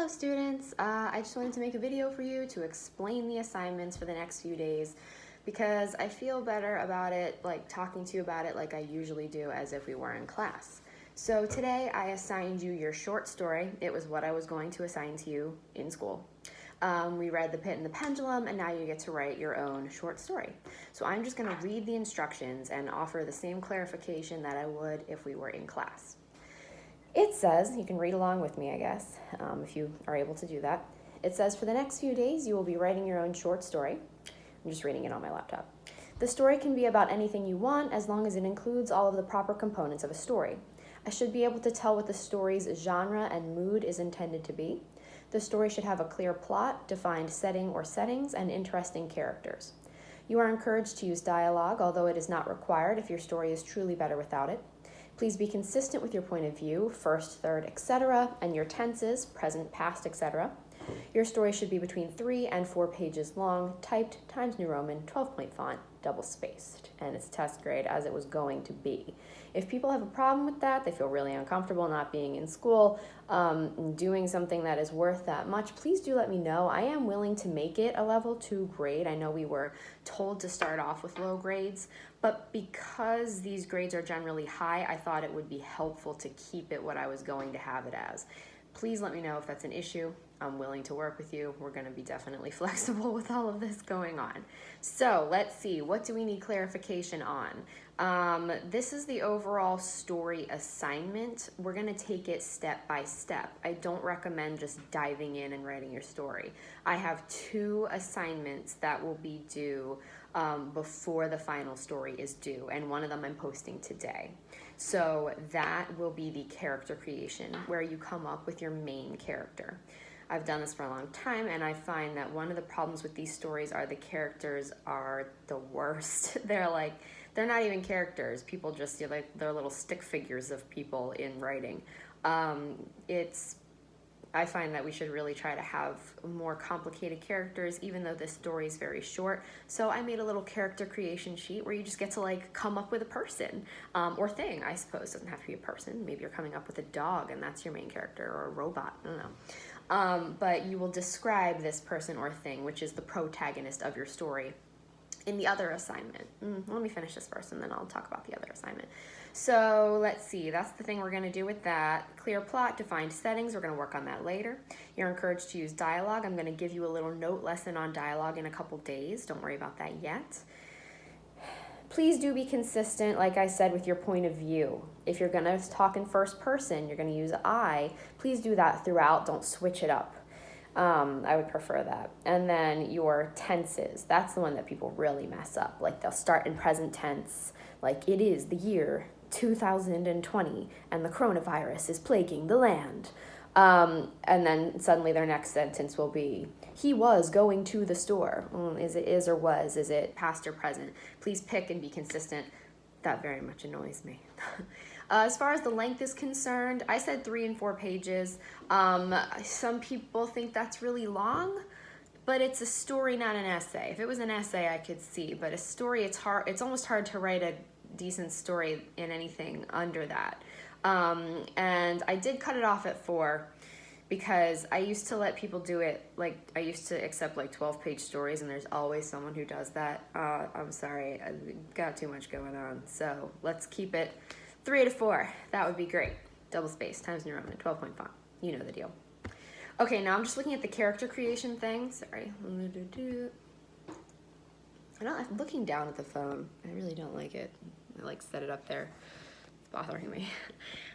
Hello students, I just wanted to make a video for you to explain the assignments for the next few days because I feel better about it, like talking to you about it like I usually do as if we were in class. So today I assigned you your short story. It was what I was going to assign to you in school. We read The Pit and the Pendulum, and now you get to write your own short story. So I'm just going to read the instructions and offer the same clarification that I would if we were in class. It says, you can read along with me, I guess, if you are able to do that. It says, for the next few days, you will be writing your own short story. I'm just reading it on my laptop. The story can be about anything you want as long as it includes all of the proper components of a story. I should be able to tell what the story's genre and mood is intended to be. The story should have a clear plot, defined setting or settings, and interesting characters. You are encouraged to use dialogue, although it is not required if your story is truly better without it. Please be consistent with your point of view, first, third, etc., and your tenses, present, past, etc. Your story should be between 3 and 4 pages long, typed, Times New Roman, 12-point font, double-spaced, and it's test grade as it was going to be. If people have a problem with that, they feel really uncomfortable not being in school, doing something that is worth that much, please do let me know. I am willing to make it a level 2 grade. I know we were told to start off with low grades, but because these grades are generally high, I thought it would be helpful to keep it what I was going to have it as. Please let me know if that's an issue. I'm willing to work with you. We're going to be definitely flexible with all of this going on. So let's see, what do we need clarification on? This is the overall story assignment. We're going to take it step by step. I don't recommend just diving in and writing your story. I have 2 assignments that will be due before the final story is due, and one of them I'm posting today. So that will be the character creation, where you come up with your main character. I've done this for a long time, and I find that one of the problems with these stories are the characters are the worst. They're not even characters. People just, they're little stick figures of people in writing. I find that we should really try to have more complicated characters, even though this story is very short. So I made a little character creation sheet where you just get to come up with a person or thing, I suppose. It doesn't have to be a person. Maybe you're coming up with a dog and that's your main character, or a robot, I don't know. But you will describe this person or thing, which is the protagonist of your story, in the other assignment. Let me finish this first and then I'll talk about the other assignment. So let's see, that's the thing we're going to do with that. Clear plot, defined settings, we're going to work on that later. You're encouraged to use dialogue. I'm going to give you a little note lesson on dialogue in a couple days. Don't worry about that yet. Please do be consistent, like I said, with your point of view. If you're going to talk in first person, you're going to use I. Please do that throughout. Don't switch it up. I would prefer that. And then your tenses, that's the one that people really mess up. Like they'll start in present tense, like it is the year 2020 and the coronavirus is plaguing the land. And then suddenly their next sentence will be, he was going to the store. Is it is or was? Is it past or present? Please pick and be consistent. That very much annoys me. As far as the length is concerned, I said 3 and 4 pages. Some people think that's really long, but it's a story, not an essay. If it was an essay, I could see, but a story, it's hard. It's almost hard to write a decent story in anything under that. And I did cut it off at 4 because I used to let people do it. I used to accept 12-page stories, and there's always someone who does that. I'm sorry, I got too much going on. So let's keep it 3 to 4. That would be great. Double space, Times New Roman, 12-point font. You know the deal. Okay, now I'm just looking at the character creation thing. Sorry. I'm looking down at the phone. I really don't like it. I set it up there. It's bothering me.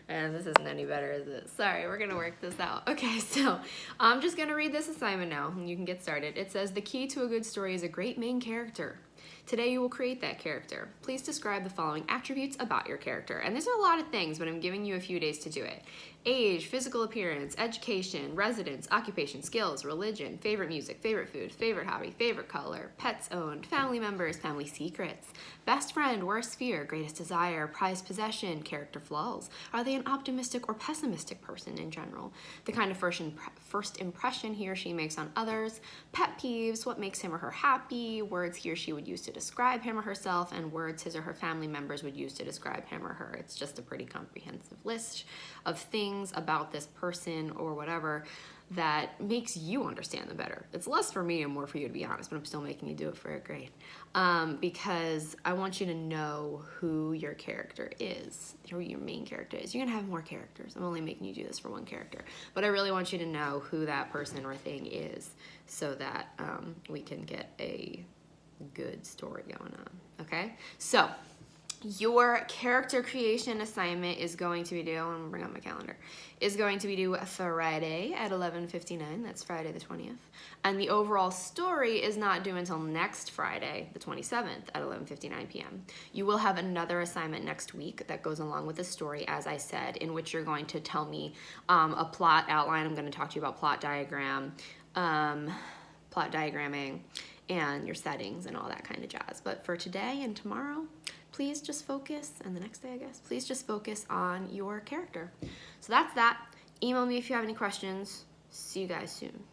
And this isn't any better, is it? Sorry, we're gonna work this out. Okay, so I'm just gonna read this assignment now and you can get started. It says, the key to a good story is a great main character. Today you will create that character. Please describe the following attributes about your character. And there's a lot of things, but I'm giving you a few days to do it. Age, physical appearance, education, residence, occupation, skills, religion, favorite music, favorite food, favorite hobby, favorite color, pets owned, family members, family secrets, best friend, worst fear, greatest desire, prized possession, character flaws. Are they an optimistic or pessimistic person in general? The kind of first impression he or she makes on others, pet peeves, what makes him or her happy, words he or she would use to describe him or herself, and words his or her family members would use to describe him or her. It's just a pretty comprehensive list of things about this person or whatever that makes you understand them better. It's less for me and more for you, to be honest, but I'm still making you do it for a grade. Because I want you to know who your character is, who your main character is. You're gonna have more characters. I'm only making you do this for one character. But I really want you to know who that person or thing is so that we can get a good story going on, okay? So, your character creation assignment is going to be due, I'm gonna bring up my calendar, is going to be due Friday at 11:59. That's Friday the 20th. And the overall story is not due until next Friday, the 27th at 11:59 p.m. You will have another assignment next week that goes along with the story, as I said, in which you're going to tell me a plot outline. I'm gonna talk to you about plot diagramming, and your settings and all that kind of jazz. But for today and tomorrow, please just focus, and the next day, I guess, please just focus on your character. So that's that. Email me if you have any questions. See you guys soon.